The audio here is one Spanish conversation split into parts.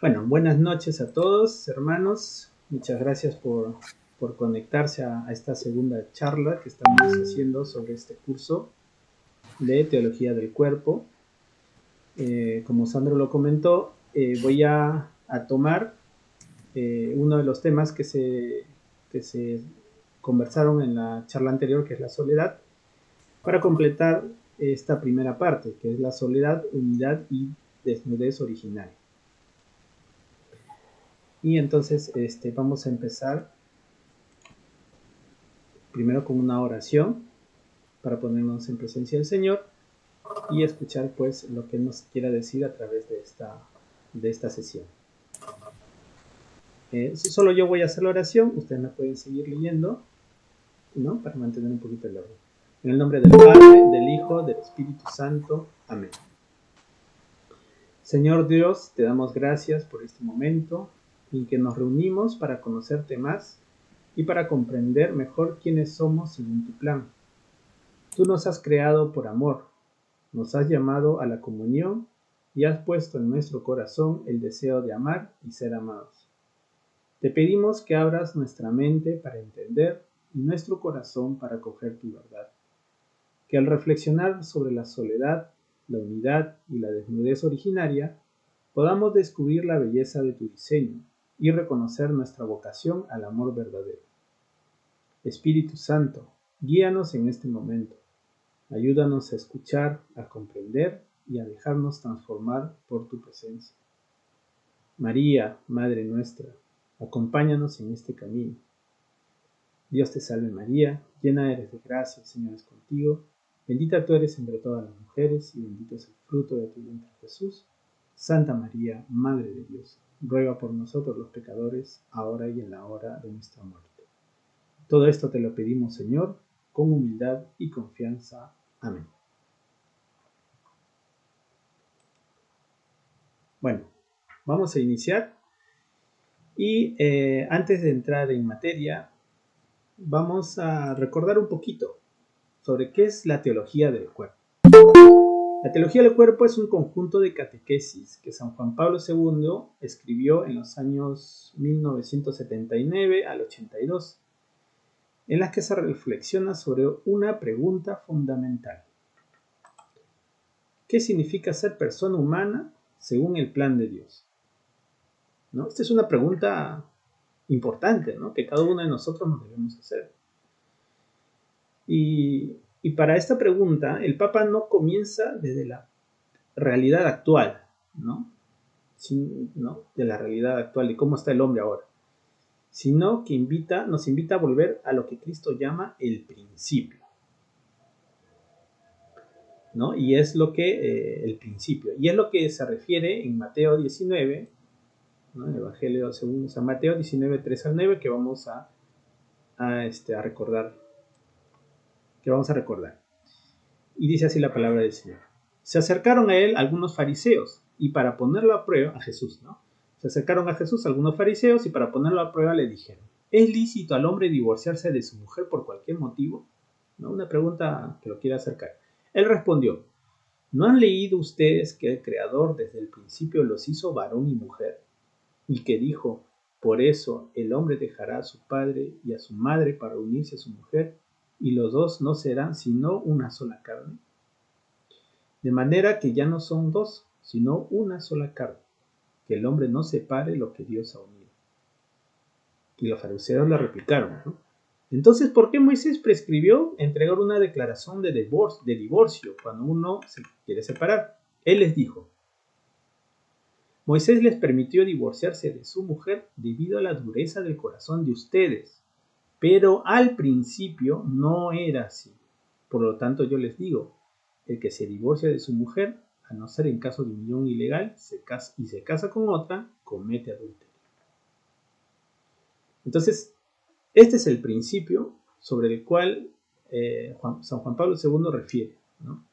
Bueno, buenas noches a todos, hermanos. Muchas gracias por conectarse a esta segunda charla que estamos haciendo sobre este curso de Teología del Cuerpo. Como Sandro lo comentó, voy a tomar uno de los temas que se conversaron en la charla anterior, que es la soledad, para completar esta primera parte, que es la soledad, unidad y desnudez original. Y entonces vamos a empezar primero con una oración para ponernos en presencia del Señor y escuchar pues lo que Él nos quiera decir a través de esta sesión. Solo yo voy a hacer la oración, ustedes me pueden seguir leyendo, ¿no? Para mantener un poquito el orden. En el nombre del Padre, del Hijo, del Espíritu Santo. Amén. Señor Dios, te damos gracias por este momento en que nos reunimos para conocerte más y para comprender mejor quiénes somos según tu plan. Tú nos has creado por amor, nos has llamado a la comunión y has puesto en nuestro corazón el deseo de amar y ser amados. Te pedimos que abras nuestra mente para entender y nuestro corazón para acoger tu verdad. Que al reflexionar sobre la soledad, la unidad y la desnudez originaria, podamos descubrir la belleza de tu diseño y reconocer nuestra vocación al amor verdadero. Espíritu Santo, guíanos en este momento. Ayúdanos a escuchar, a comprender y a dejarnos transformar por tu presencia. María, Madre nuestra, acompáñanos en este camino. Dios te salve María, llena eres de gracia, el Señor es contigo. Bendita tú eres entre todas las mujeres y bendito es el fruto de tu vientre Jesús. Santa María, Madre de Dios, ruega por nosotros los pecadores, ahora y en la hora de nuestra muerte. Todo esto te lo pedimos, Señor, con humildad y confianza. Amén. Bueno, vamos a iniciar y antes de entrar en materia, vamos a recordar un poquito sobre qué es la teología del cuerpo. La teología del cuerpo es un conjunto de catequesis que San Juan Pablo II escribió en los años 1979 al 82, en las que se reflexiona sobre una pregunta fundamental. ¿Qué significa ser persona humana según el plan de Dios? ¿No? Esta es una pregunta importante, ¿no? Que cada uno de nosotros nos debemos hacer. Y para esta pregunta, el Papa no comienza desde la realidad actual, ¿no? De la realidad actual, de cómo está el hombre ahora, sino que nos invita a volver a lo que Cristo llama el principio, ¿no? Y es lo que, el principio, y es lo que se refiere en Mateo 19, ¿no? El Evangelio según San Mateo 19, 3 al 9, que vamos a recordar. Y dice así la palabra del Señor. Se acercaron a él algunos fariseos y para ponerlo a prueba, a Jesús, ¿no? Se acercaron a Jesús algunos fariseos y para ponerlo a prueba le dijeron, ¿es lícito al hombre divorciarse de su mujer por cualquier motivo? ¿No? Una pregunta que lo quiere acercar. Él respondió, ¿no han leído ustedes que el Creador desde el principio los hizo varón y mujer? Y que dijo, por eso el hombre dejará a su padre y a su madre para unirse a su mujer, y los dos no serán sino una sola carne. De manera que ya no son dos, sino una sola carne. Que el hombre no separe lo que Dios ha unido. Y los fariseos le replicaron, ¿no? Entonces, ¿por qué Moisés prescribió entregar una declaración de divorcio cuando uno se quiere separar? Él les dijo, Moisés les permitió divorciarse de su mujer debido a la dureza del corazón de ustedes, pero al principio no era así. Por lo tanto, yo les digo, el que se divorcia de su mujer, a no ser en caso de unión ilegal, se casa con otra, comete adulterio. Entonces, este es el principio sobre el cual San Juan Pablo II refiere, ¿no?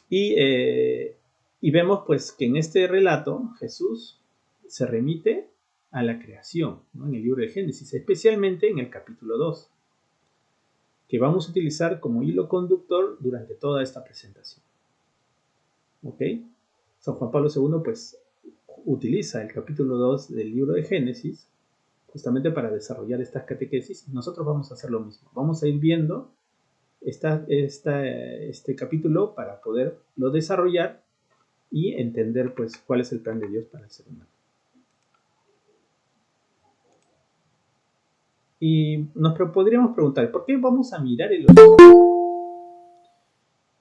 Y vemos pues que en este relato Jesús se remite a la creación, ¿no? En el libro de Génesis, especialmente en el capítulo 2, que vamos a utilizar como hilo conductor durante toda esta presentación. ¿Ok? San Juan Pablo II pues utiliza el capítulo 2 del libro de Génesis justamente para desarrollar estas catequesis. Nosotros vamos a hacer lo mismo. Vamos a ir viendo este capítulo para poderlo desarrollar y entender pues cuál es el plan de Dios para el ser humano. Y nos podríamos preguntar, ¿por qué vamos a mirar el origen?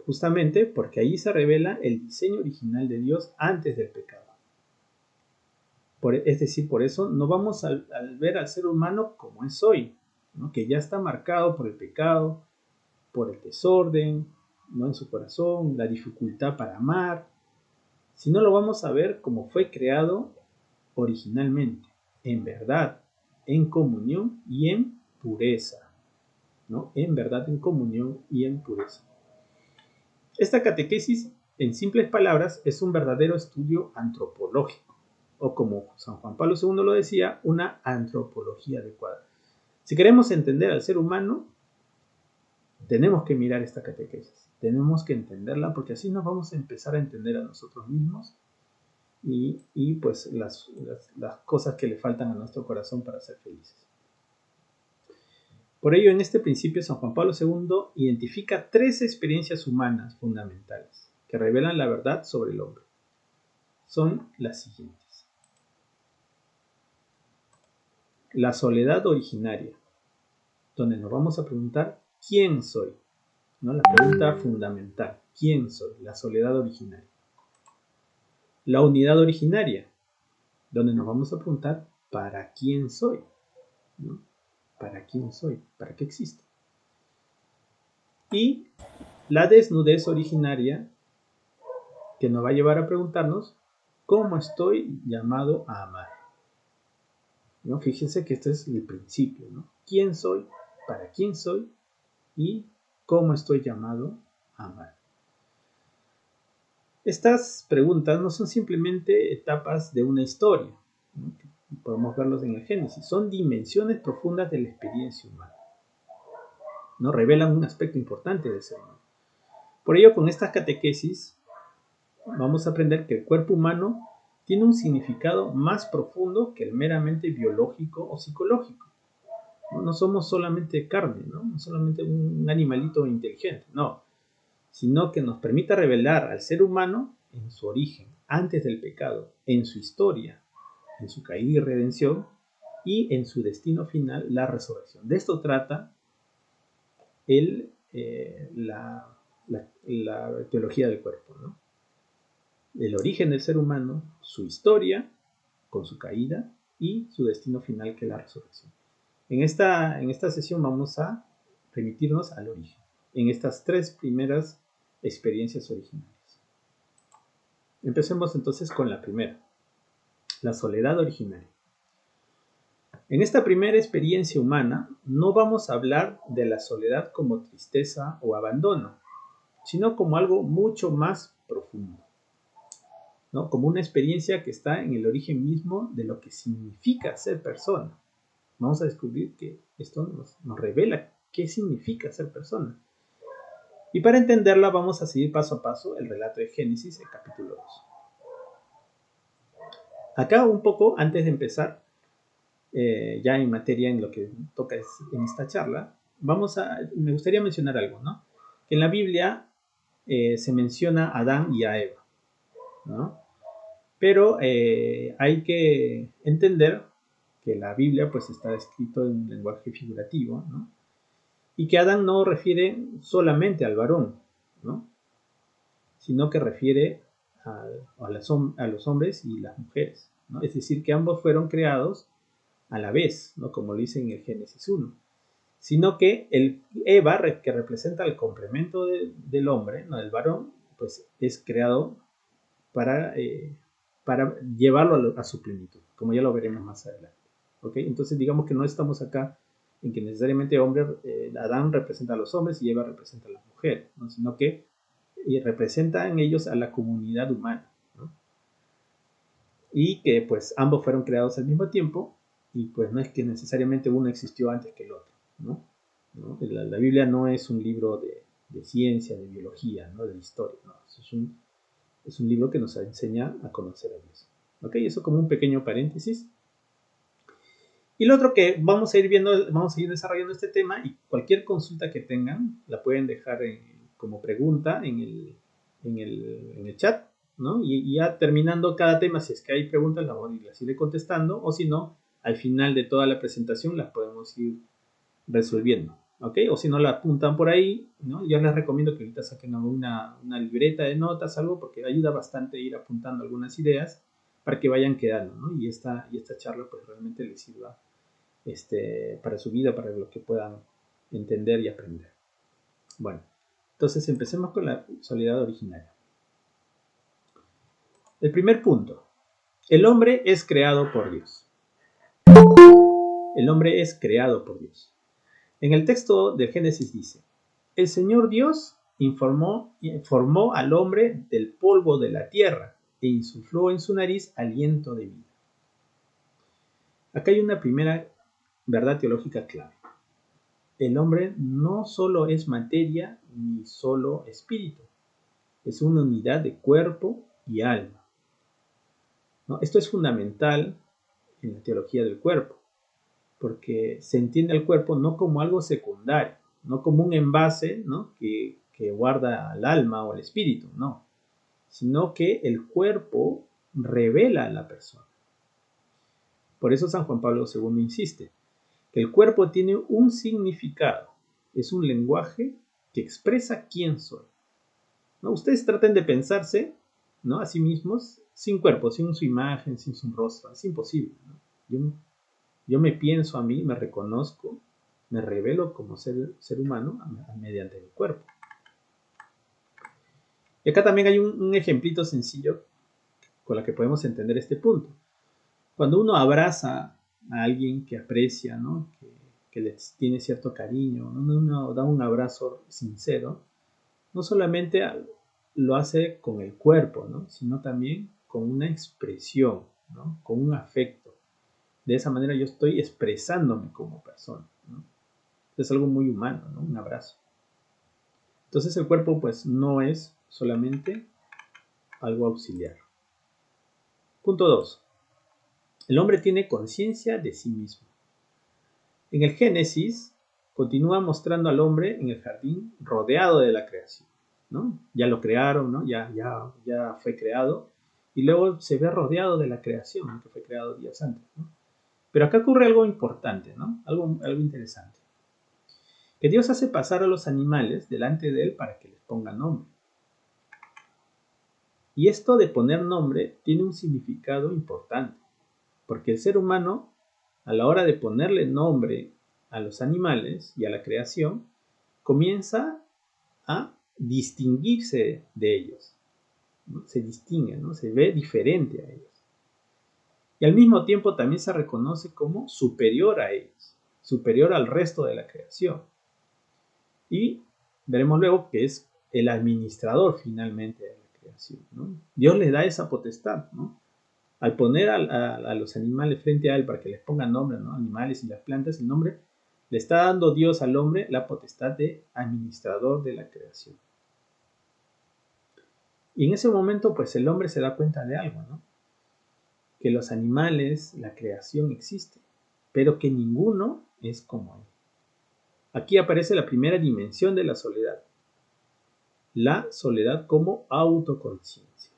Justamente porque ahí se revela el diseño original de Dios antes del pecado. Es decir, por eso no vamos a ver al ser humano como es hoy, ¿no? Que ya está marcado por el pecado, por el desorden, ¿no? En su corazón, la dificultad para amar, sino lo vamos a ver como fue creado originalmente, en verdad, en comunión y en pureza, ¿no? En verdad, en comunión y en pureza. Esta catequesis, en simples palabras, es un verdadero estudio antropológico, o como San Juan Pablo II lo decía, una antropología adecuada. Si queremos entender al ser humano, tenemos que mirar esta catequesis, tenemos que entenderla, porque así nos vamos a empezar a entender a nosotros mismos y pues las cosas que le faltan a nuestro corazón para ser felices. Por ello, en este principio, San Juan Pablo II identifica 3 experiencias humanas fundamentales que revelan la verdad sobre el hombre. Son las siguientes. La soledad originaria, donde nos vamos a preguntar ¿quién soy? ¿No? La pregunta fundamental, ¿quién soy? La soledad originaria. La unidad originaria, donde nos vamos a preguntar ¿para quién soy? ¿No? ¿Para quién soy? ¿Para qué existo? Y la desnudez originaria, que nos va a llevar a preguntarnos ¿cómo estoy llamado a amar? ¿No? Fíjense que este es el principio, ¿no? ¿Quién soy? ¿Para quién soy? Y ¿cómo estoy llamado a amar? Estas preguntas no son simplemente etapas de una historia, ¿no? Podemos verlos en el Génesis, son dimensiones profundas de la experiencia humana, ¿no? Revelan un aspecto importante del ser humano. Por ello, con estas catequesis vamos a aprender que el cuerpo humano tiene un significado más profundo que el meramente biológico o psicológico. No somos solamente carne, no solamente un animalito inteligente, no, sino que nos permite revelar al ser humano en su origen, antes del pecado, en su historia, en su caída y redención, y en su destino final, la resurrección. De esto trata la teología del cuerpo, ¿no? El origen del ser humano, su historia con su caída y su destino final, que es la resurrección. En esta sesión vamos a remitirnos al origen, en estas 3 primeras experiencias originales. Empecemos entonces con la primera, la soledad originaria. En esta primera experiencia humana no vamos a hablar de la soledad como tristeza o abandono, sino como algo mucho más profundo, ¿no? Como una experiencia que está en el origen mismo de lo que significa ser persona. Vamos a descubrir que esto nos revela qué significa ser persona. Y para entenderla vamos a seguir paso a paso el relato de Génesis, el capítulo 2. Acá un poco, antes de empezar, ya en materia en lo que toca en esta charla, me gustaría mencionar algo, ¿no? Que en la Biblia se menciona a Adán y a Eva, ¿no? Pero hay que entender que la Biblia pues está escrito en un lenguaje figurativo, ¿no? Y que Adán no refiere solamente al varón, ¿no? Sino que refiere a los hombres y las mujeres, ¿no? Es decir, que ambos fueron creados a la vez, ¿no? Como lo dice en el Génesis 1. Sino que Eva, que representa el complemento del hombre, ¿no? Del varón, pues es creado para llevarlo a su plenitud, como ya lo veremos más adelante. ¿Okay? Entonces digamos que no estamos acá en que necesariamente Adán representa a los hombres y Eva representa a las mujeres, ¿no? Sino que representan ellos a la comunidad humana, ¿no? Y que pues ambos fueron creados al mismo tiempo y pues no es que necesariamente uno existió antes que el otro, ¿no? La Biblia no es un libro de ciencia, de biología, ¿no? De historia, ¿no? Es Es un libro que nos enseña a conocer a Dios. ¿Ok? Eso como un pequeño paréntesis. Y lo otro que vamos a ir viendo, vamos a ir desarrollando este tema, y cualquier consulta que tengan la pueden dejar como pregunta en el chat, ¿no? Y ya terminando cada tema, si es que hay preguntas, las iré contestando, o si no, al final de toda la presentación las podemos ir resolviendo, ¿ok? O si no la apuntan por ahí, ¿no? Yo les recomiendo que ahorita saquen una libreta de notas, algo, porque ayuda bastante ir apuntando algunas ideas para que vayan quedando, ¿no? Y esta charla pues realmente les sirva para su vida, para lo que puedan entender y aprender. Bueno, entonces empecemos con la soledad originaria. El primer punto. El hombre es creado por Dios. El hombre es creado por Dios. En el texto de Génesis dice, el Señor Dios formó al hombre del polvo de la tierra e insufló en su nariz aliento de vida. Acá hay una primera verdad teológica clave. El hombre no solo es materia ni solo espíritu, es una unidad de cuerpo y alma, ¿no? Esto es fundamental en la teología del cuerpo, porque se entiende al cuerpo no como algo secundario, no como un envase, ¿no? que guarda al alma o al espíritu, no, sino que el cuerpo revela a la persona. Por eso San Juan Pablo II insiste que el cuerpo tiene un significado, es un lenguaje que expresa quién soy, ¿no? Ustedes traten de pensarse, ¿no? A sí mismos sin cuerpo, sin su imagen, sin su rostro, es imposible, ¿no? Yo me pienso a mí, me reconozco, me revelo como ser humano mediante el cuerpo. Y acá también hay un ejemplito sencillo con el que podemos entender este punto. Cuando uno abraza a alguien que aprecia, ¿no? que le tiene cierto cariño, uno da un abrazo sincero, no solamente lo hace con el cuerpo, ¿no? Sino también con una expresión, ¿no? Con un afecto. De esa manera yo estoy expresándome como persona, ¿no? Es algo muy humano, ¿no? Un abrazo. Entonces el cuerpo pues no es solamente algo auxiliar. Punto 2. El hombre tiene conciencia de sí mismo. En el Génesis continúa mostrando al hombre en el jardín rodeado de la creación, ¿no? Ya lo crearon, ¿no? Ya fue creado, y luego se ve rodeado de la creación, ¿no? Que fue creado días antes, ¿no? Pero acá ocurre algo importante, ¿no? Algo interesante. Que Dios hace pasar a los animales delante de él para que les ponga nombre. Y esto de poner nombre tiene un significado importante, porque el ser humano, a la hora de ponerle nombre a los animales y a la creación, comienza a distinguirse de ellos, ¿no? Se distingue, ¿no? Se ve diferente a ellos. Y al mismo tiempo también se reconoce como superior a ellos, superior al resto de la creación. Y veremos luego que es el administrador finalmente de la creación, ¿no? Dios le da esa potestad, ¿no? Al poner a los animales frente a él para que les pongan nombre, ¿no? Animales y las plantas, el nombre, le está dando Dios al hombre la potestad de administrador de la creación. Y en ese momento, pues el hombre se da cuenta de algo, ¿no? Que los animales, la creación existe, pero que ninguno es como él. Aquí aparece la primera dimensión de la soledad como autoconciencia,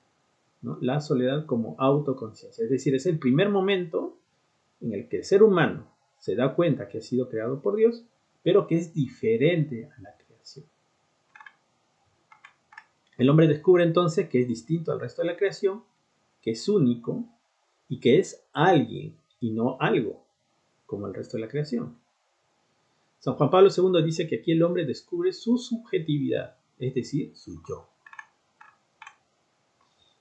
¿no? La soledad como autoconciencia, es decir, es el primer momento en el que el ser humano se da cuenta que ha sido creado por Dios, pero que es diferente a la creación. El hombre descubre entonces que es distinto al resto de la creación, que es único y que es alguien y no algo, como el resto de la creación. San Juan Pablo II dice que aquí el hombre descubre su subjetividad, es decir, su yo.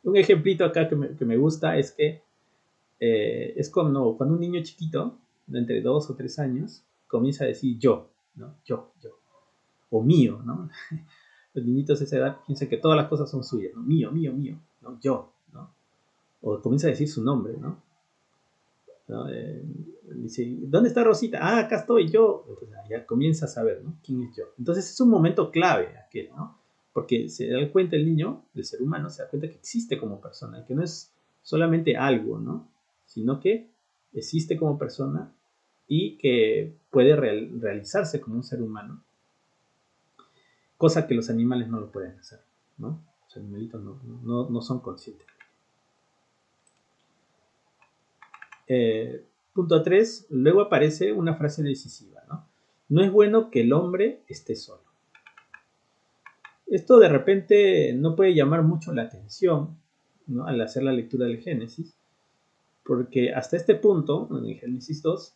Un ejemplito acá que me gusta es que es cuando un niño chiquito, de entre 2 o 3 años, comienza a decir yo, ¿no? Yo, o mío, ¿no? Los niñitos de esa edad piensan que todas las cosas son suyas, ¿no? Mío, ¿no? Yo, ¿no? O comienza a decir su nombre, ¿no? Dice, ¿dónde está Rosita? Ah, acá estoy yo. Entonces ya comienza a saber, ¿no? ¿Quién es yo? Entonces es un momento clave aquel, ¿no? Porque se da cuenta el niño, el ser humano, se da cuenta que existe como persona, que no es solamente algo, ¿no? Sino que existe como persona y que puede realizarse como un ser humano, cosa que los animales no lo pueden hacer, ¿no? Los animalitos no son conscientes. Punto 3, luego aparece una frase decisiva, ¿no? No es bueno que el hombre esté solo. Esto de repente no puede llamar mucho la atención, ¿no? Al hacer la lectura del Génesis, porque hasta este punto, en el Génesis 2,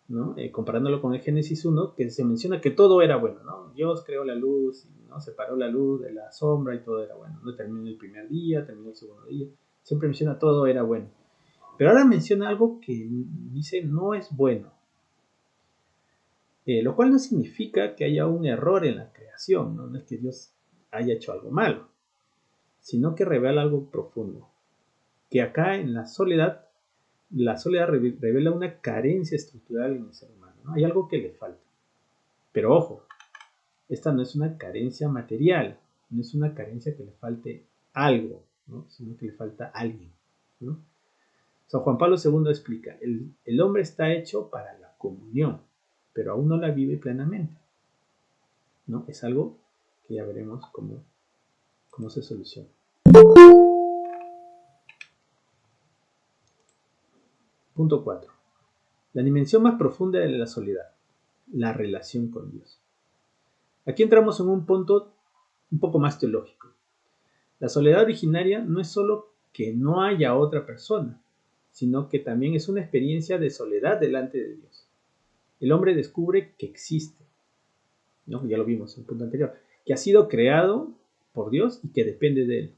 ¿no? Comparándolo con el Génesis 1, que se menciona que todo era bueno, ¿no? Dios creó la luz, ¿no? Separó la luz de la sombra y todo era bueno, ¿no? Terminó el primer día, terminó el segundo día, siempre menciona todo era bueno. Pero ahora menciona algo que dice no es bueno, lo cual no significa que haya un error en la creación, ¿no? No es que Dios haya hecho algo malo, sino que revela algo profundo, que acá en la soledad revela una carencia estructural en el ser humano, ¿no? Hay algo que le falta. Pero ojo, esta no es una carencia material, no es una carencia que le falte algo, ¿no? Sino que le falta alguien, ¿no? San Juan Pablo II explica, el hombre está hecho para la comunión, pero aún no la vive plenamente, ¿no? Es algo que ya veremos cómo se soluciona. Punto 4. La dimensión más profunda de la soledad, la relación con Dios. Aquí entramos en un punto un poco más teológico. La soledad originaria no es solo que no haya otra persona, sino que también es una experiencia de soledad delante de Dios. El hombre descubre que existe, ¿no? Ya lo vimos en el punto anterior, que ha sido creado por Dios y que depende de él.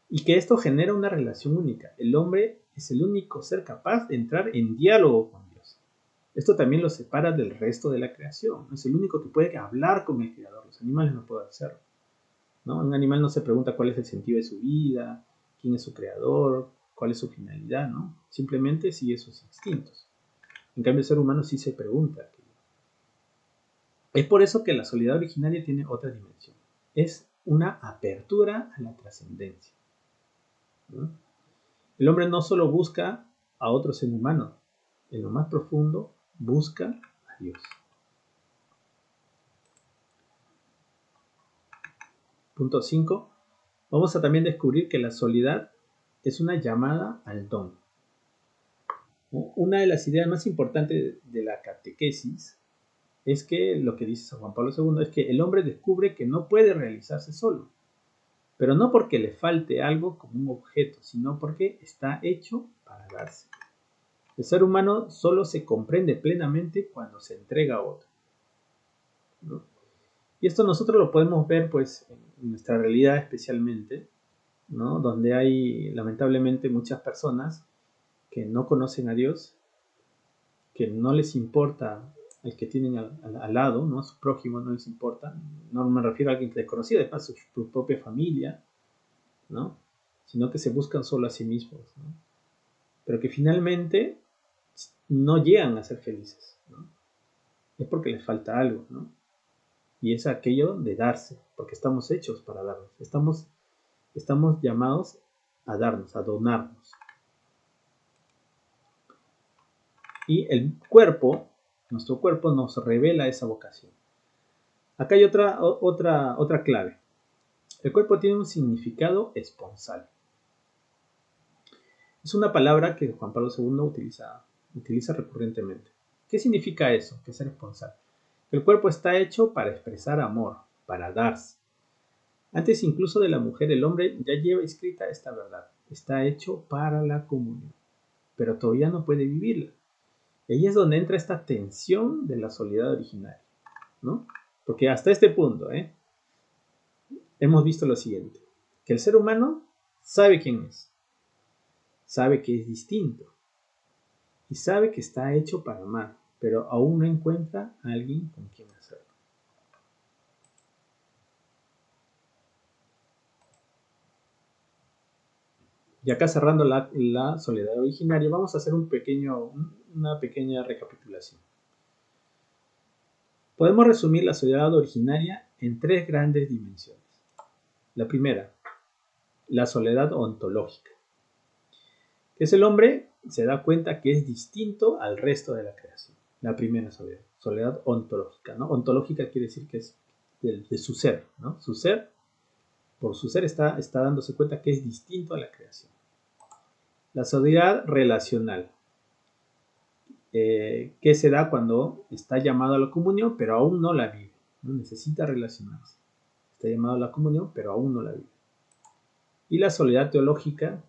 Y que esto genera una relación única. El hombre es el único ser capaz de entrar en diálogo con Dios. Esto también lo separa del resto de la creación. Es el único que puede hablar con el Creador. Los animales no pueden hacerlo, ¿no? Un animal no se pregunta cuál es el sentido de su vida, quién es su creador, cuál es su finalidad, ¿no? Simplemente sigue sus instintos. En cambio, el ser humano sí se pregunta. Es por eso que la soledad originaria tiene otra dimensión. Es una apertura a la trascendencia, ¿no? El hombre no solo busca a otro ser humano, en lo más profundo busca a Dios. Punto 5. Vamos a también descubrir que la soledad es una llamada al don. Una de las ideas más importantes de la catequesis es que lo que dice San Juan Pablo II es que el hombre descubre que no puede realizarse solo, pero no porque le falte algo como un objeto, sino porque está hecho para darse. El ser humano solo se comprende plenamente cuando se entrega a otro, ¿no? Y esto nosotros lo podemos ver pues en nuestra realidad especialmente, ¿no? Donde hay lamentablemente muchas personas que no conocen a Dios, que no les importa el que tienen al lado, ¿no? A su prójimo no les importa. No me refiero a alguien desconocido, de paso su propia familia, ¿no? Sino que se buscan solo a sí mismos, ¿no? Pero que finalmente no llegan a ser felices, ¿no? Es porque les falta algo, ¿no? Y es aquello de darse, porque estamos hechos para darnos. Estamos llamados a darnos, a donarnos. Y nuestro cuerpo nos revela esa vocación. Acá hay otra clave. El cuerpo tiene un significado esponsal. Es una palabra que Juan Pablo II utiliza recurrentemente. ¿Qué significa eso? ¿Qué es ser esponsal? El cuerpo está hecho para expresar amor, para darse. Antes incluso de la mujer, el hombre ya lleva escrita esta verdad. Está hecho para la comunión, pero todavía no puede vivirla. Y ahí es donde entra esta tensión de la soledad originaria, ¿no? Porque hasta este punto, hemos visto lo siguiente, que el ser humano sabe quién es, sabe que es distinto y sabe que está hecho para amar, pero aún no encuentra a alguien con quien hacerlo. Y acá cerrando la soledad originaria, vamos a hacer una pequeña recapitulación. Podemos resumir la soledad originaria en tres grandes dimensiones. La primera, la soledad ontológica, que es el hombre se da cuenta que es distinto al resto de la creación. La primera soledad, soledad ontológica, ¿no? Ontológica quiere decir que es de su ser, ¿no? Su ser, por su ser está dándose cuenta que es distinto a la creación. La soledad relacional, que se da cuando está llamado a la comunión, pero aún no la vive, ¿no? Necesita relacionarse. Está llamado a la comunión, pero aún no la vive. Y la soledad teológica,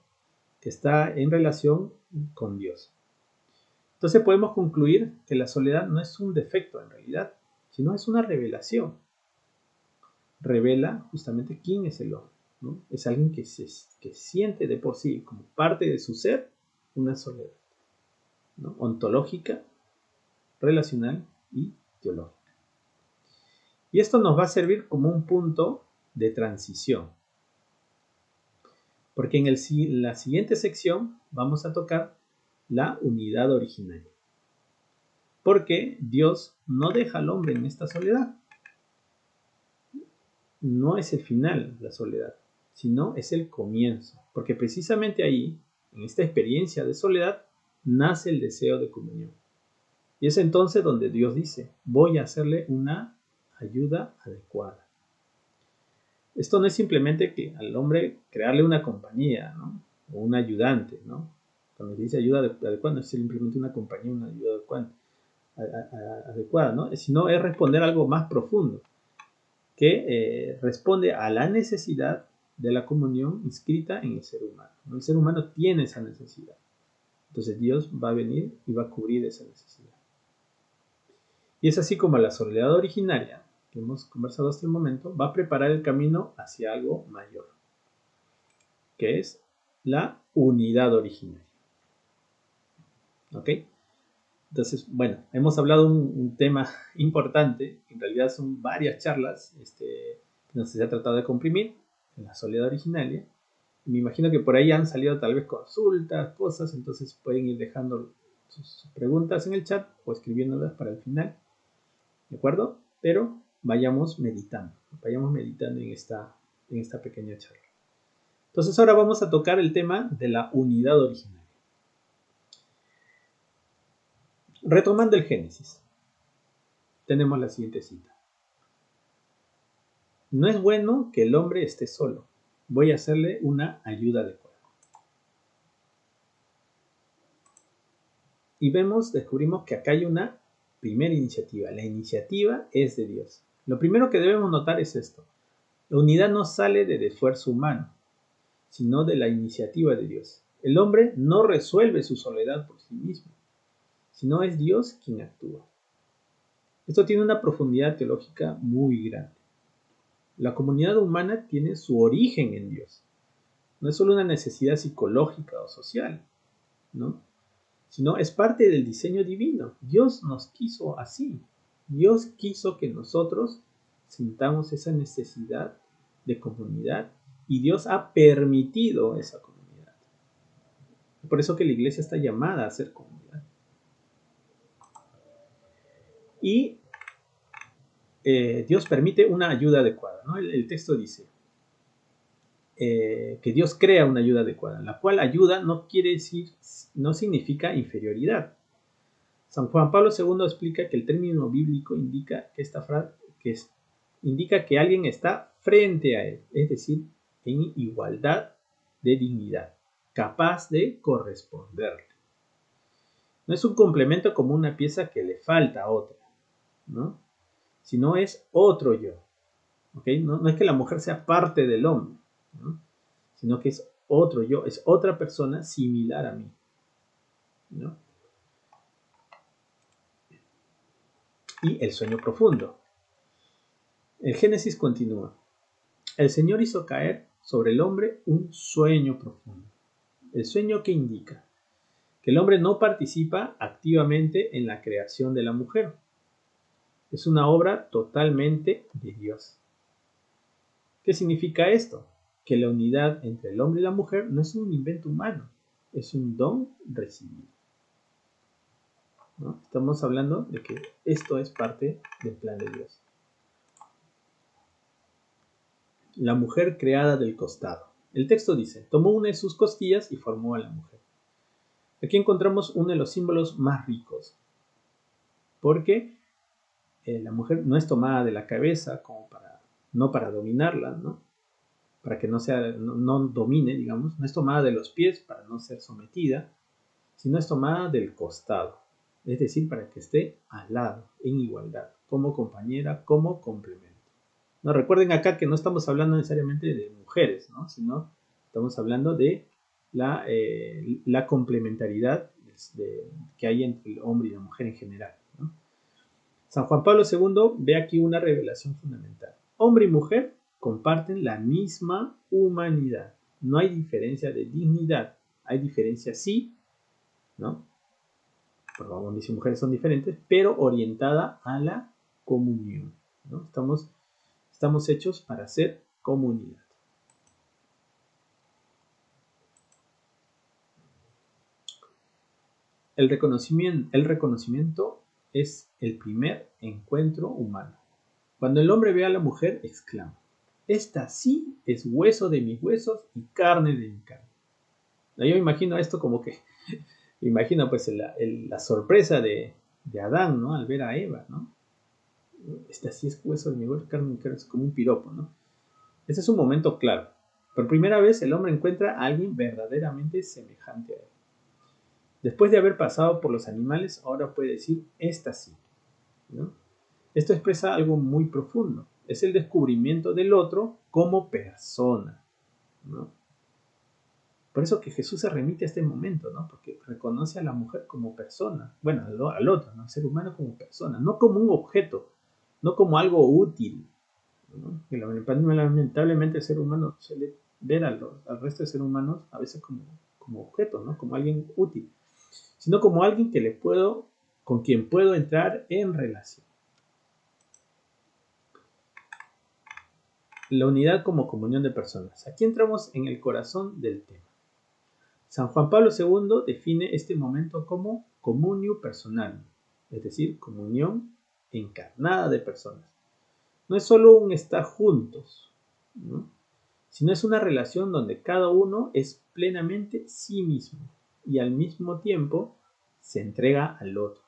que está en relación con Dios. Entonces podemos concluir que la soledad no es un defecto en realidad, sino es una revelación. Revela justamente quién es el hombre, ¿no? Es alguien que siente de por sí, como parte de su ser, una soledad, ¿no? Ontológica, relacional y teológica. Y esto nos va a servir como un punto de transición, porque en la siguiente sección vamos a tocar la unidad originaria. Porque Dios no deja al hombre en esta soledad. No es el final la soledad, sino es el comienzo. Porque precisamente ahí, en esta experiencia de soledad, nace el deseo de comunión. Y es entonces donde Dios dice, voy a hacerle una ayuda adecuada. Esto no es simplemente que al hombre crearle una compañía, ¿no? O un ayudante, ¿no? Cuando dice ayuda adecuada, no es simplemente una compañía, una ayuda adecuada, ¿no? Sino es responder a algo más profundo, que responde a la necesidad de la comunión inscrita en el ser humano, ¿no? El ser humano tiene esa necesidad. Entonces Dios va a venir y va a cubrir esa necesidad. Y es así como la soledad originaria, que hemos conversado hasta el momento, va a preparar el camino hacia algo mayor, que es la unidad originaria. ¿Ok? Entonces, bueno, hemos hablado un tema importante, en realidad son varias charlas que nos se ha tratado de comprimir en la soledad originaria. Y me imagino que por ahí han salido tal vez consultas, cosas, entonces pueden ir dejando sus preguntas en el chat o escribiéndolas para el final, ¿de acuerdo? Pero vayamos meditando en esta pequeña charla. Entonces ahora vamos a tocar el tema de la unidad originaria. Retomando el Génesis, tenemos la siguiente cita. No es bueno que el hombre esté solo. Voy a hacerle una ayuda adecuada. Y descubrimos que acá hay una primera iniciativa. La iniciativa es de Dios. Lo primero que debemos notar es esto. La unidad no sale del esfuerzo humano, sino de la iniciativa de Dios. El hombre no resuelve su soledad por sí mismo, sino es Dios quien actúa. Esto tiene una profundidad teológica muy grande. La comunidad humana tiene su origen en Dios. No es solo una necesidad psicológica o social, ¿no? Sino es parte del diseño divino. Dios nos quiso así. Dios quiso que nosotros sintamos esa necesidad de comunidad y Dios ha permitido esa comunidad. Por eso que la iglesia está llamada a ser comunidad. Y Dios permite una ayuda adecuada, ¿no? El texto dice que Dios crea una ayuda adecuada, la cual ayuda no significa inferioridad. San Juan Pablo II explica que el término bíblico indica que esta frase indica que alguien está frente a él, es decir, en igualdad de dignidad, capaz de corresponderle. No es un complemento como una pieza que le falta a otra, ¿no? Sino es otro yo. ¿Okay? No es que la mujer sea parte del hombre, ¿no? Sino que es otro yo, es otra persona similar a mí, ¿no? Y el sueño profundo. El Génesis continúa. El Señor hizo caer sobre el hombre un sueño profundo. El sueño que indica que el hombre no participa activamente en la creación de la mujer. Es una obra totalmente de Dios. ¿Qué significa esto? Que la unidad entre el hombre y la mujer no es un invento humano, es un don recibido, ¿no? Estamos hablando de que esto es parte del plan de Dios. La mujer creada del costado. El texto dice, tomó una de sus costillas y formó a la mujer. Aquí encontramos uno de los símbolos más ricos, porque la mujer no es tomada de la cabeza como no para dominarla, ¿no? Para que no domine, digamos, no es tomada de los pies para no ser sometida, sino es tomada del costado, es decir, para que esté al lado, en igualdad, como compañera, como complemento. No, recuerden acá que no estamos hablando necesariamente de mujeres, ¿no? Sino estamos hablando de la complementariedad que hay entre el hombre y la mujer en general, ¿no? San Juan Pablo II ve aquí una revelación fundamental. Hombre y mujer comparten la misma humanidad. No hay diferencia de dignidad. Hay diferencia sí, ¿no? Por favor, hombres y mujeres son diferentes, pero orientada a la comunión, ¿no? Estamos hechos para ser comunidad. El reconocimiento es el primer encuentro humano. Cuando el hombre ve a la mujer, exclama, esta sí es hueso de mis huesos y carne de mi carne. Yo me imagino esto como que, imagino pues la sorpresa de Adán, ¿no? Al ver a Eva, ¿no? Esta sí es hueso de mi hueso, carne de mi carne, es como un piropo, ¿no? Ese es un momento claro. Por primera vez el hombre encuentra a alguien verdaderamente semejante a él. Después de haber pasado por los animales, ahora puede decir, esta sí, ¿no? Esto expresa algo muy profundo. Es el descubrimiento del otro como persona, ¿no? Por eso que Jesús se remite a este momento, ¿no? Porque reconoce a la mujer como persona, bueno, al otro, ¿no? Al ser humano como persona, no como un objeto, no como algo útil, ¿no? Y lamentablemente el ser humano suele ver al resto de seres humanos a veces como objeto, ¿no? Como alguien útil, sino como alguien con quien puedo entrar en relación. La unidad como comunión de personas. Aquí entramos en el corazón del tema. San Juan Pablo II define este momento como comunio personal, es decir, comunión encarnada de personas. No es solo un estar juntos, ¿no? Sino es una relación donde cada uno es plenamente sí mismo y al mismo tiempo se entrega al otro.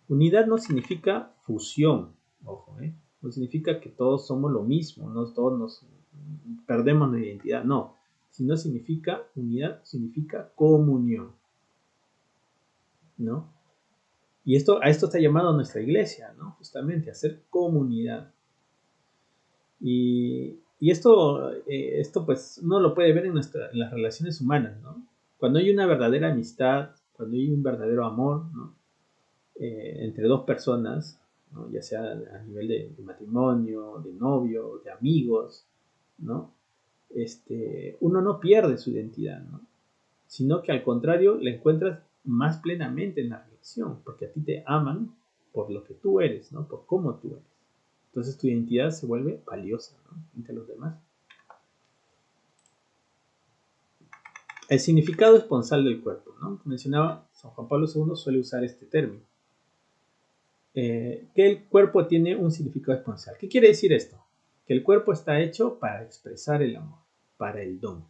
Unidad no significa fusión, ojo, no significa que todos somos lo mismo, no todos nos perdemos la identidad, no, sino significa unidad, significa comunión, ¿no? Y a esto está llamado nuestra iglesia, ¿no? Justamente a ser comunidad. Y esto pues uno lo puede ver en las relaciones humanas, ¿no? Cuando hay una verdadera amistad, cuando hay un verdadero amor, ¿no? Entre dos personas, ¿no? Ya sea a nivel de matrimonio, de novio, de amigos, ¿no? Uno no pierde su identidad, ¿no? Sino que al contrario la encuentras más plenamente en la relación, porque a ti te aman por lo que tú eres, ¿no? Por cómo tú eres. Entonces tu identidad se vuelve valiosa, ¿no? Entre los demás. El significado esponsal del cuerpo, ¿no? Mencionaba, San Juan Pablo II suele usar este término. Que el cuerpo tiene un significado esponsal. ¿Qué quiere decir esto? Que el cuerpo está hecho para expresar el amor, para el don,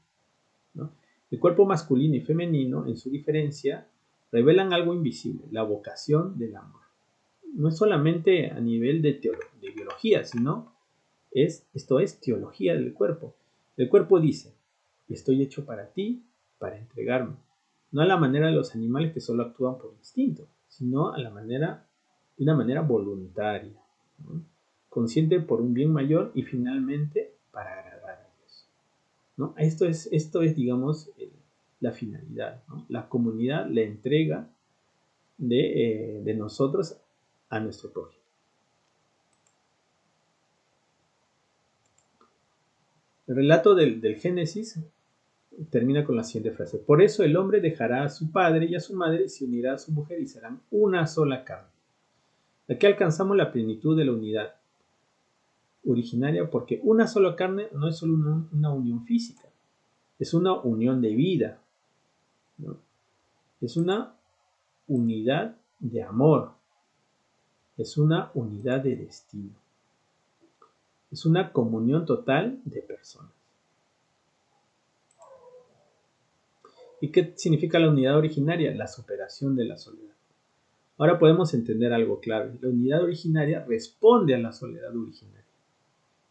¿no? El cuerpo masculino y femenino, en su diferencia, revelan algo invisible, la vocación del amor. No es solamente a nivel de biología, sino esto es teología del cuerpo. El cuerpo dice, estoy hecho para ti, para entregarme. No a la manera de los animales que solo actúan por instinto, sino de una manera voluntaria, ¿no? Consciente por un bien mayor y finalmente para agradar a Dios, ¿no? Esto es digamos, la finalidad, ¿no? La comunidad, la entrega de nosotros a nuestro prójimo. El relato del Génesis termina con la siguiente frase. Por eso el hombre dejará a su padre y a su madre y se unirá a su mujer y serán una sola carne. Aquí alcanzamos la plenitud de la unidad originaria porque una sola carne no es solo una unión física, es una unión de vida, ¿no? Es una unidad de amor, es una unidad de destino. Es una comunión total de personas. ¿Y qué significa la unidad originaria? La superación de la soledad. Ahora podemos entender algo clave. La unidad originaria responde a la soledad originaria,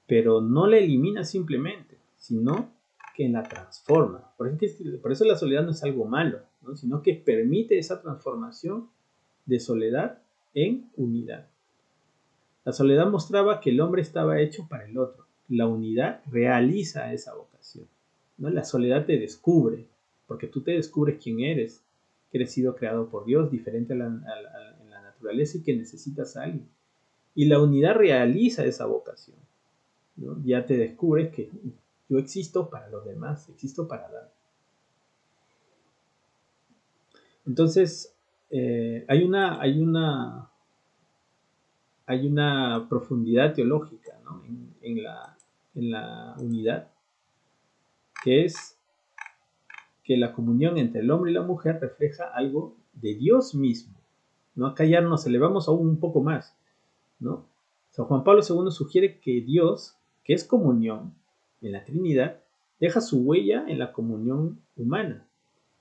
pero no la elimina simplemente, sino que la transforma. Por eso la soledad no es algo malo, ¿no? Sino que permite esa transformación de soledad en unidad. La soledad mostraba que el hombre estaba hecho para el otro. La unidad realiza esa vocación, ¿no? La soledad te descubre, porque tú te descubres quién eres, que eres sido creado por Dios, diferente en la naturaleza y que necesitas a alguien. Y la unidad realiza esa vocación, ¿no? Ya te descubres que yo existo para los demás, existo para dar. Entonces, hay una profundidad teológica, ¿no? en la unidad, que es que la comunión entre el hombre y la mujer refleja algo de Dios mismo, ¿no? Acá ya nos elevamos aún un poco más, ¿no? San Juan Pablo II sugiere que Dios, que es comunión en la Trinidad, deja su huella en la comunión humana.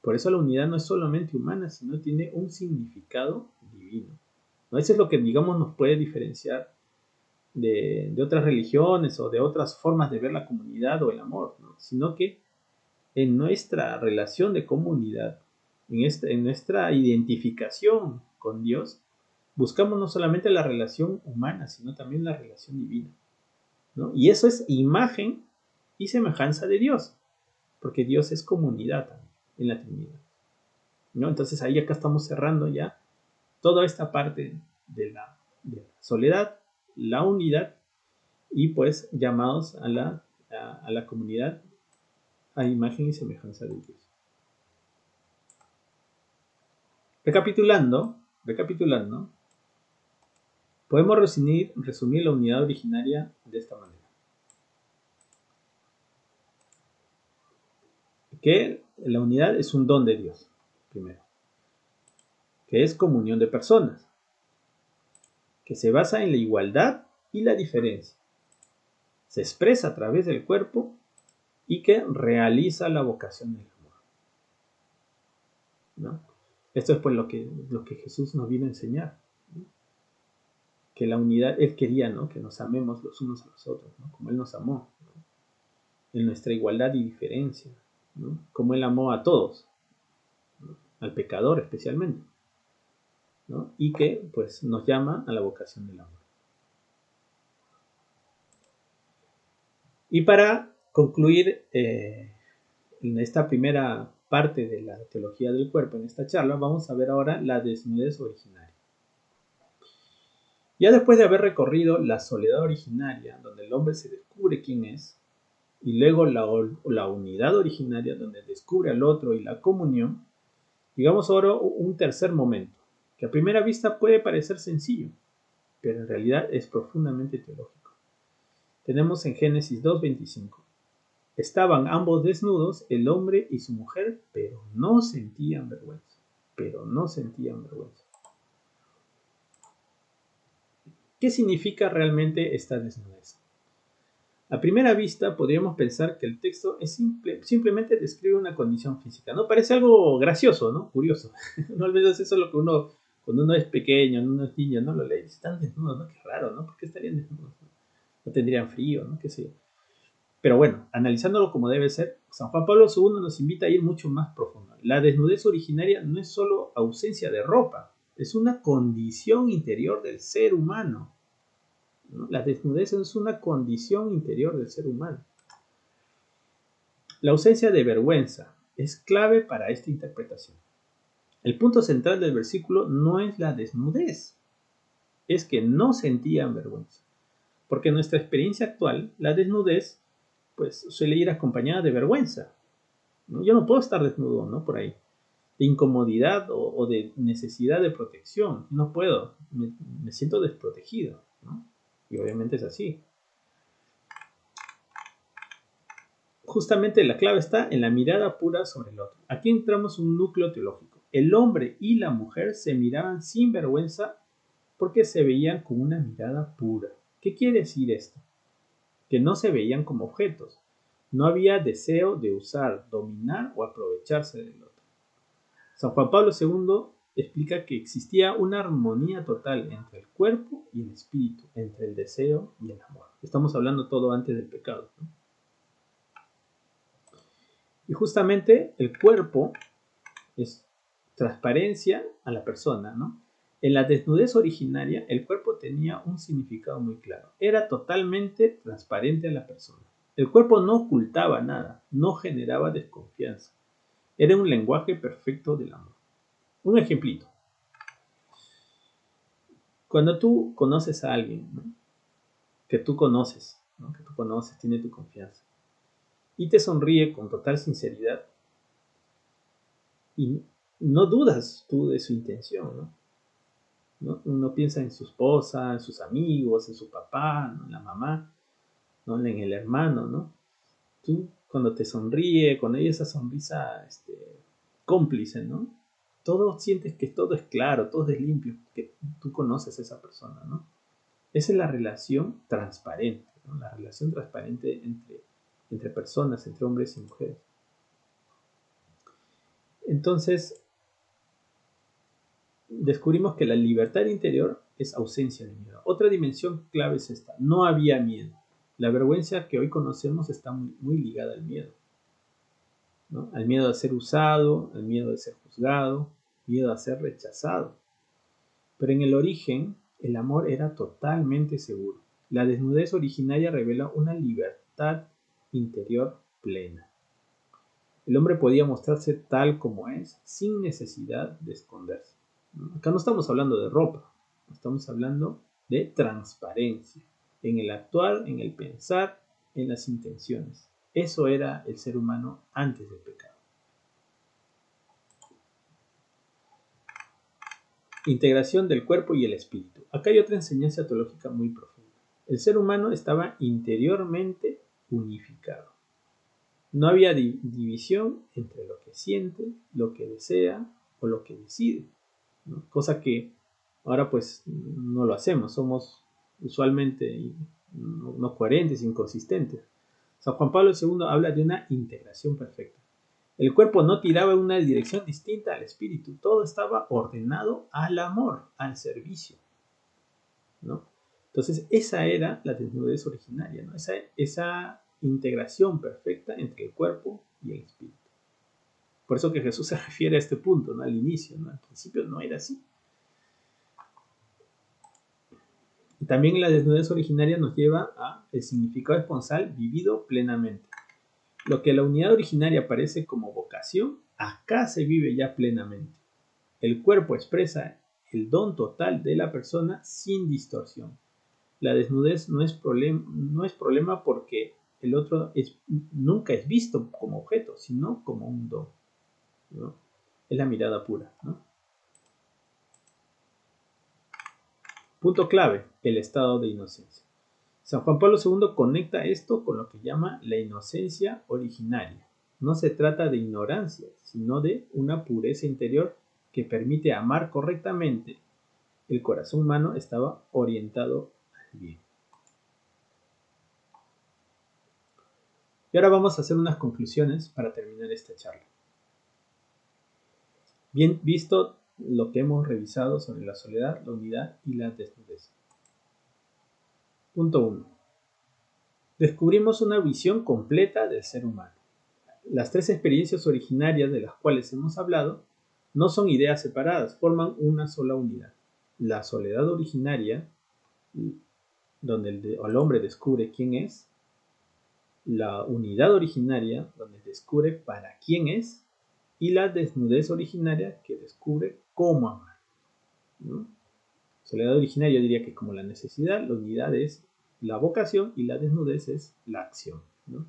Por eso la unidad no es solamente humana, sino tiene un significado divino, ¿no? Eso es lo que, digamos, nos puede diferenciar de otras religiones o de otras formas de ver la comunidad o el amor, ¿no? Sino que en nuestra relación de comunidad, en nuestra identificación con Dios, buscamos no solamente la relación humana, sino también la relación divina, ¿no? Y eso es imagen y semejanza de Dios, porque Dios es comunidad también en la Trinidad, ¿no? Entonces ahí acá estamos cerrando ya toda esta parte de la soledad, la unidad y pues llamados a la comunidad a imagen y semejanza de Dios. Recapitulando, podemos resumir la unidad originaria de esta manera. Que la unidad es un don de Dios, primero. Que es comunión de personas. Que se basa en la igualdad y la diferencia. Se expresa a través del cuerpo y que realiza la vocación del amor, ¿no? Esto es pues lo que Jesús nos vino a enseñar, ¿no? Que la unidad, Él quería, ¿no? Que nos amemos los unos a los otros, ¿no? Como Él nos amó, ¿no? En nuestra igualdad y diferencia, ¿no? Como Él amó a todos, ¿no? Al pecador especialmente, ¿no? Y que pues nos llama a la vocación del amor. Y para concluir en esta primera parte de la teología del cuerpo, en esta charla, vamos a ver ahora la desnudez originaria. Ya después de haber recorrido la soledad originaria, donde el hombre se descubre quién es, y luego la unidad originaria, donde descubre al otro y la comunión, llegamos ahora a un tercer momento, que a primera vista puede parecer sencillo, pero en realidad es profundamente teológico. Tenemos en Génesis 2:25. Estaban ambos desnudos, el hombre y su mujer, pero no sentían vergüenza. ¿Qué significa realmente esta desnudez? A primera vista podríamos pensar que el texto simplemente describe una condición física, ¿no? Parece algo gracioso, ¿no? Curioso. No, al menos eso es lo que cuando uno es pequeño, cuando uno es niño, no lo lee, están desnudos, ¿no? Qué raro, ¿no? ¿Por qué estarían desnudos? No tendrían frío, ¿no? Qué sé yo. Pero bueno, analizándolo como debe ser, San Juan Pablo II nos invita a ir mucho más profundo. La desnudez originaria no es solo ausencia de ropa, es una condición interior del ser humano, ¿no? La desnudez es una condición interior del ser humano. La ausencia de vergüenza es clave para esta interpretación. El punto central del versículo no es la desnudez, es que no sentían vergüenza. Porque en nuestra experiencia actual, la desnudez pues suele ir acompañada de vergüenza, ¿no? Yo no puedo estar desnudo, ¿no? Por ahí. De incomodidad o de necesidad de protección. No puedo. Me siento desprotegido, ¿no? Y obviamente es así. Justamente la clave está en la mirada pura sobre el otro. Aquí entramos en un núcleo teológico. El hombre y la mujer se miraban sin vergüenza porque se veían con una mirada pura. ¿Qué quiere decir esto? que no se veían como objetos. No había deseo de usar, dominar o aprovecharse del otro. San Juan Pablo II explica que existía una armonía total entre el cuerpo y el espíritu, entre el deseo y el amor. Estamos hablando todo antes del pecado, ¿no? Y justamente el cuerpo es transparencia a la persona, ¿no? En la desnudez originaria, el cuerpo tenía un significado muy claro. Era totalmente transparente a la persona. El cuerpo no ocultaba nada, no generaba desconfianza. Era un lenguaje perfecto del amor. Un ejemplito. Cuando tú conoces a alguien, ¿no? Que tú conoces, ¿no? Que tú conoces, tiene tu confianza, y te sonríe con total sinceridad, y no dudas tú de su intención, ¿no? ¿No? Uno piensa en su esposa, en sus amigos, en su papá, ¿no? En la mamá, ¿no? En el hermano, ¿no? Tú cuando te sonríe, cuando hay esa sonrisa cómplice, ¿no? Todo sientes que todo es claro, todo es limpio, que tú conoces a esa persona, ¿no? Esa es la relación transparente, ¿no? La relación transparente entre personas, entre hombres y mujeres. Entonces, descubrimos que la libertad interior es ausencia de miedo. Otra dimensión clave es esta: no había miedo. La vergüenza que hoy conocemos está muy ligada al miedo, ¿no? Al miedo a ser usado, al miedo de ser juzgado, miedo a ser rechazado. Pero en el origen, el amor era totalmente seguro. La desnudez originaria revela una libertad interior plena. El hombre podía mostrarse tal como es, sin necesidad de esconderse. Acá no estamos hablando de ropa, estamos hablando de transparencia, en el actuar, en el pensar, en las intenciones. Eso era el ser humano antes del pecado. Integración del cuerpo y el espíritu. Acá hay otra enseñanza teológica muy profunda. El ser humano estaba interiormente unificado. No había división entre lo que siente, lo que desea o lo que decide, ¿no? Cosa que ahora pues no lo hacemos, somos usualmente no coherentes, inconsistentes. San Juan Pablo II habla de una integración perfecta. El cuerpo no tiraba en una dirección distinta al espíritu, todo estaba ordenado al amor, al servicio, ¿no? Entonces esa era la desnudez originaria, ¿no? Esa integración perfecta entre el cuerpo y el espíritu. Por eso que Jesús se refiere a este punto, ¿no? Al inicio, ¿no? Al principio no era así. Y también la desnudez originaria nos lleva a el significado esponsal vivido plenamente. Lo que la unidad originaria parece como vocación, acá se vive ya plenamente. El cuerpo expresa el don total de la persona sin distorsión. La desnudez no es problema porque el otro nunca es visto como objeto, sino como un don, ¿no? Es la mirada pura, ¿no? Punto clave: el estado de inocencia. San Juan Pablo II conecta esto con lo que llama la inocencia originaria. No se trata de ignorancia, sino de una pureza interior que permite amar correctamente. El corazón humano estaba orientado al bien. Y ahora vamos a hacer unas conclusiones para terminar esta charla. Bien visto lo que hemos revisado sobre la soledad, la unidad y la desnudez. Punto 1. Descubrimos una visión completa del ser humano. Las tres experiencias originarias de las cuales hemos hablado no son ideas separadas, forman una sola unidad. La soledad originaria, donde el hombre descubre quién es; la unidad originaria, donde descubre para quién es; y la desnudez originaria, que descubre cómo amar, ¿no? Soledad originaria yo diría que como la necesidad, la unidad es la vocación y la desnudez es la acción, ¿no?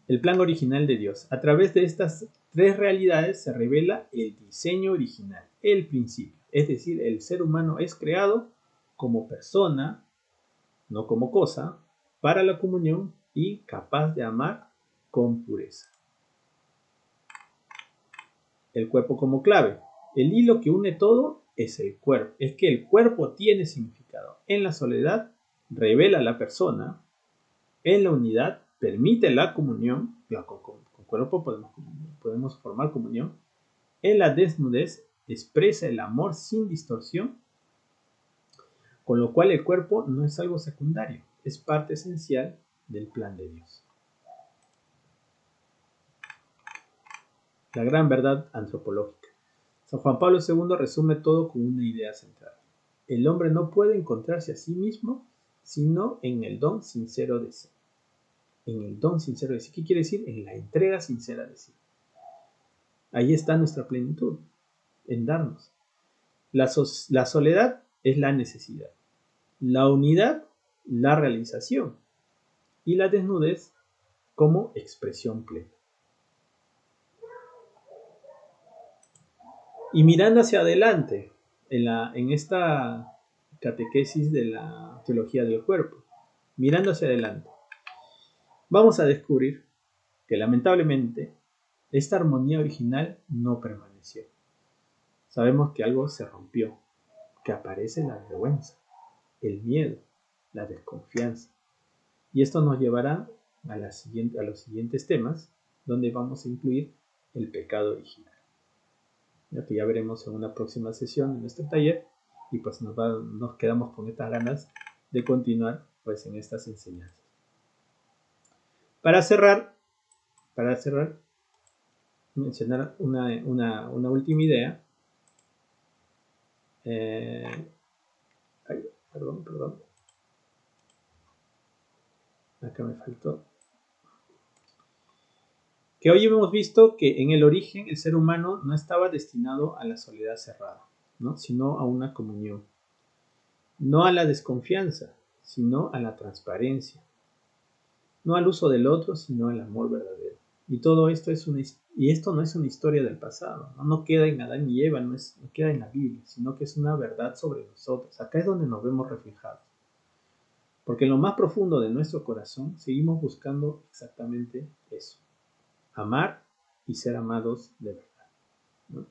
El plan original de Dios. A través de estas tres realidades se revela el diseño original, el principio. Es decir, el ser humano es creado como persona, no como cosa, para la comunión y capaz de amar con pureza. El cuerpo como clave. El hilo que une todo es el cuerpo. Es que el cuerpo tiene significado. En la soledad revela a la persona, en la unidad permite la comunión, con cuerpo podemos formar comunión, en la desnudez expresa el amor sin distorsión, con lo cual el cuerpo no es algo secundario, es parte esencial del plan de Dios. La gran verdad antropológica. San Juan Pablo II resume todo con una idea central. El hombre no puede encontrarse a sí mismo sino en el don sincero de sí. En el don sincero de sí. ¿Qué quiere decir? En la entrega sincera de sí. Ahí está nuestra plenitud, en darnos. La soledad es la necesidad. La unidad, la realización. Y la desnudez como expresión plena. Y mirando hacia adelante, en esta catequesis de la teología del cuerpo, mirando hacia adelante, vamos a descubrir que lamentablemente esta armonía original no permaneció. Sabemos que algo se rompió, que aparece la vergüenza, el miedo, la desconfianza. Y esto nos llevará a los siguientes temas, donde vamos a incluir el pecado original. Que ya veremos en una próxima sesión de nuestro taller, y pues nos quedamos con estas ganas de continuar pues en estas enseñanzas. Para cerrar, mencionar una última idea. Perdón. Acá me faltó. Que hoy hemos visto que en el origen el ser humano no estaba destinado a la soledad cerrada, ¿no? Sino a una comunión. No a la desconfianza, sino a la transparencia. No al uso del otro, sino al amor verdadero. Y todo esto esto no es una historia del pasado, no queda en Adán y Eva, no queda en la Biblia, sino que es una verdad sobre nosotros. Acá es donde nos vemos reflejados. Porque en lo más profundo de nuestro corazón seguimos buscando exactamente eso. Amar y ser amados de verdad, ¿no?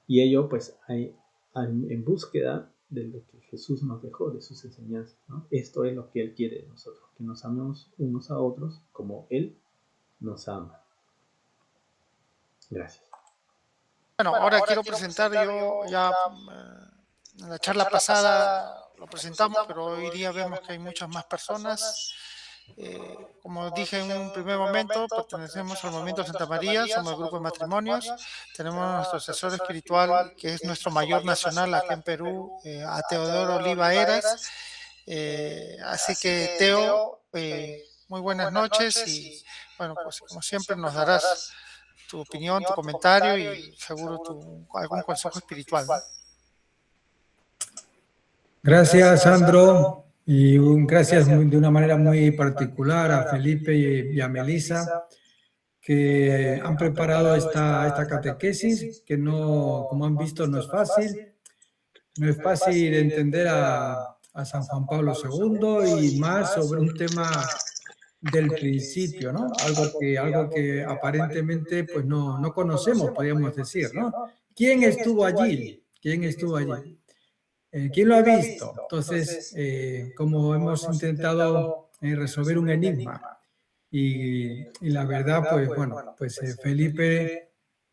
Y ello pues hay en búsqueda de lo que Jesús nos dejó, de sus enseñanzas, ¿no? Esto es lo que Él quiere de nosotros, que nos amemos unos a otros como Él nos ama. Gracias. Bueno, ahora quiero presentar yo ya en la charla pasada lo presentamos, pero hoy día vemos que hay muchas más personas. Como dije en un primer momento, pertenecemos al Movimiento Santa María, somos el grupo de matrimonios, tenemos nuestro asesor espiritual, que es nuestro mayor nacional aquí en Perú, a Teodoro Oliva Heras. Así que Teo, muy buenas noches y bueno, pues como siempre nos darás tu opinión, tu comentario y seguro algún consejo espiritual, ¿no? Gracias, Sandro, y gracias de una manera muy particular a Felipe y a Melissa, que han preparado esta catequesis, que no, como han visto, no es fácil. No es fácil entender a San Juan Pablo II y más sobre un tema del principio, ¿no? Algo que aparentemente pues no conocemos, podríamos decir, ¿no? ¿Quién estuvo allí? ¿Quién estuvo allí? ¿Quién lo ha visto? Entonces, como hemos intentado resolver un enigma y la verdad, pues bueno, pues Felipe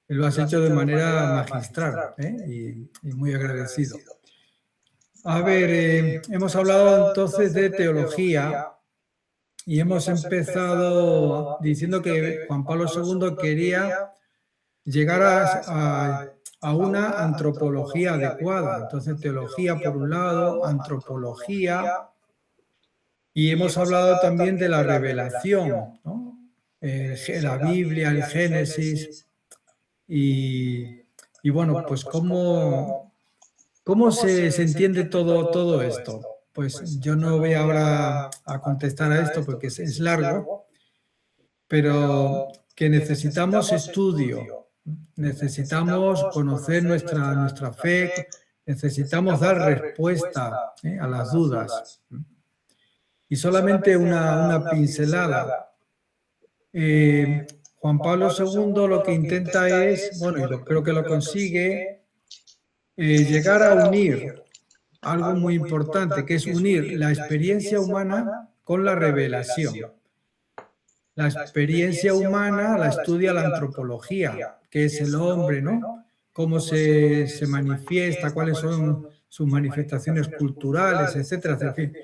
lo has hecho de manera magistral y muy agradecido. A ver, hemos hablado entonces de teología y hemos empezado diciendo que Juan Pablo II quería llegar a una antropología adecuada. Entonces, teología por un lado, antropología, y hemos hablado también de la revelación, ¿no? La Biblia, el Génesis, y bueno, pues cómo se entiende todo esto. Pues yo no voy ahora a contestar a esto porque es largo, pero que necesitamos estudio, necesitamos conocer nuestra fe, necesitamos dar respuesta a las dudas. Y solamente una pincelada. Juan Pablo II lo que intenta es, bueno, y creo que lo consigue, llegar a unir algo muy importante, que es unir la experiencia humana con la revelación. La experiencia humana la estudia la antropología, que es el hombre, ¿no? Cómo se manifiesta, cuáles son sus manifestaciones culturales, etcétera. En fin,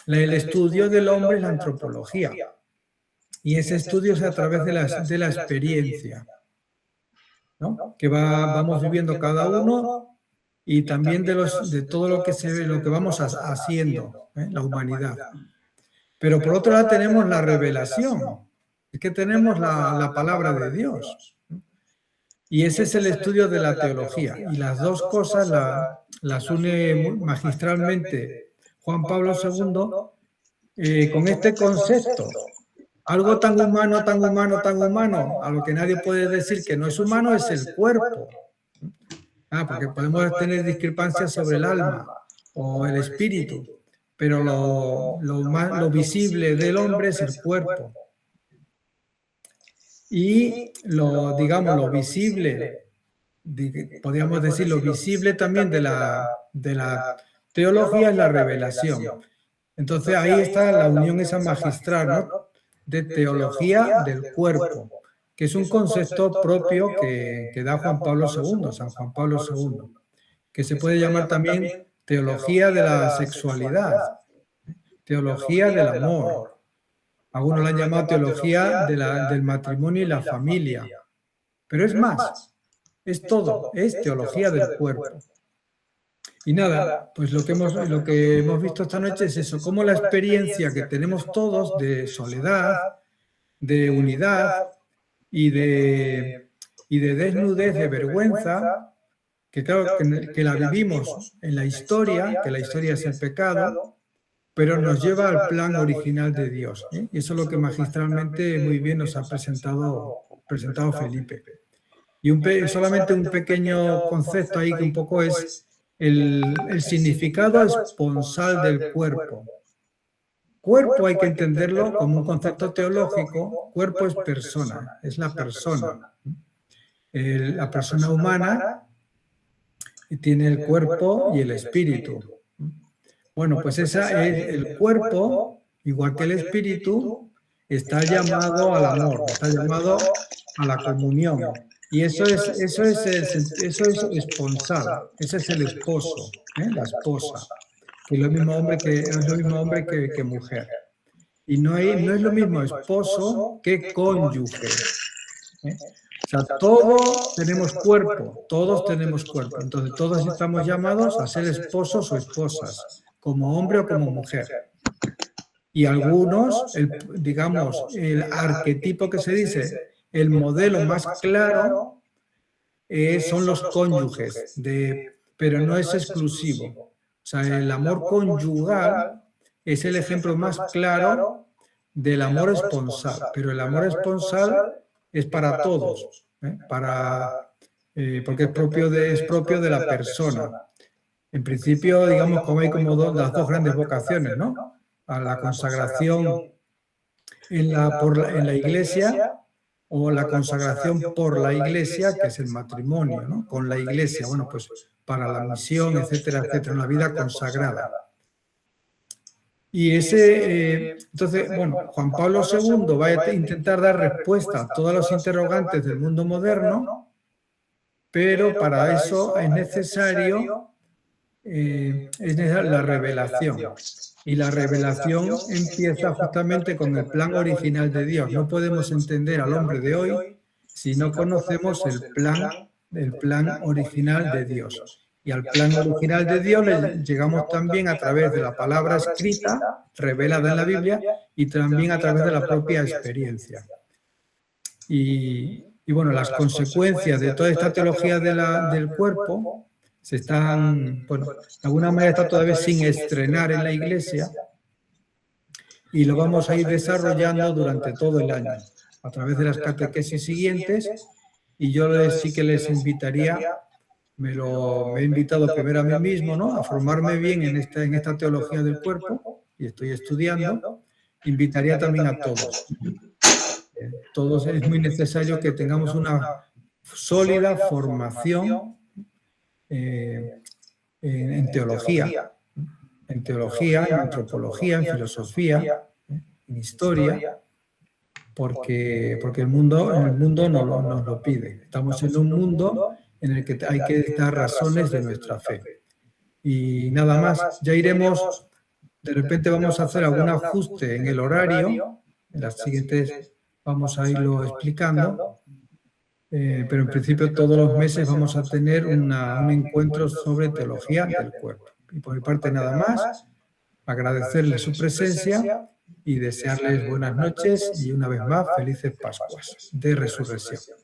el estudio del hombre es la antropología. Y ese estudio es a través de la experiencia, ¿no? Que vamos viviendo cada uno y también de todo lo que lo que vamos haciendo, la humanidad. Pero por otro lado tenemos la revelación. Es que tenemos la palabra de Dios. Y ese es el estudio de la teología. Y las dos cosas las une magistralmente Juan Pablo II con este concepto. Algo tan humano, tan humano, tan humano, a lo que nadie puede decir que no es humano, es el cuerpo. Porque podemos tener discrepancias sobre el alma o el espíritu, pero lo visible del hombre es el cuerpo. Y digamos, lo visible, podríamos decir, lo visible también de la teología es la revelación. Entonces ahí está la unión esa magistral, ¿no? De teología del cuerpo, que es un concepto propio que da Juan Pablo II, San Juan Pablo II, que se puede llamar también teología de la sexualidad, teología del amor. Algunos la han llamado teología del matrimonio y la familia. Pero es más, es todo, es teología del cuerpo. Y nada, pues lo que hemos visto esta noche es eso, cómo la experiencia que tenemos todos de soledad, de unidad y de desnudez, de vergüenza, que claro, que la vivimos en la historia, que la historia es el pecado, pero nos lleva al plan original de Dios. Y eso es lo que magistralmente muy bien nos ha presentado Felipe. Y solamente un pequeño concepto ahí que un poco es el significado esponsal del cuerpo. Cuerpo hay que entenderlo como un concepto teológico. Cuerpo es persona, es la persona. La persona humana tiene el cuerpo y el espíritu. Bueno, pues el cuerpo, igual que el espíritu, está llamado al amor, está llamado a la comunión. Y eso es esponsal, ese es el esposo, la esposa, que es lo mismo hombre que mujer. Y no es lo mismo esposo que cónyuge. O sea, todos tenemos cuerpo. Entonces todos estamos llamados a ser esposos o esposas, como hombre o como mujer. Y algunos, digamos, el arquetipo que se dice, el modelo más claro son los cónyuges, pero no es exclusivo. O sea, el amor conyugal es el ejemplo más claro del amor esponsal, pero el amor esponsal es para todos, porque es propio de la persona. En principio, digamos, como hay las dos grandes vocaciones, ¿no? A la consagración en la Iglesia o la consagración por la Iglesia, que es el matrimonio, ¿no? Con la Iglesia, bueno, pues para la misión, etcétera, etcétera, una vida consagrada. Y entonces, bueno, Juan Pablo II va a intentar dar respuesta a todos los interrogantes del mundo moderno, pero para eso es necesario la revelación. Y la revelación empieza justamente con el plan original de Dios. No podemos entender al hombre de hoy si no conocemos el plan original de Dios. Y al plan original de Dios le llegamos también a través de la palabra escrita, revelada en la Biblia, y también a través de la propia experiencia. Y bueno, las consecuencias de toda esta teología del cuerpo bueno, de alguna manera está todavía sin estrenar en la Iglesia, y lo vamos a ir desarrollando durante todo el año, a través de las catequesis siguientes, y yo sí que les invitaría, me he invitado primero a mí mismo, ¿no?, a formarme bien en esta teología del cuerpo, y estoy estudiando. Invitaría también a todos. Todos es muy necesario que tengamos una sólida formación en teología, en teología, en antropología, en filosofía, en historia, porque el mundo nos lo pide. Estamos en un mundo en el que hay que dar razones de nuestra fe. Y nada más, ya iremos, de repente vamos a hacer algún ajuste en el horario, en las siguientes vamos a irlo explicando, pero en principio todos los meses vamos a tener un encuentro sobre teología del cuerpo. Y por mi parte nada más, agradecerles su presencia y desearles buenas noches y una vez más felices Pascuas de Resurrección.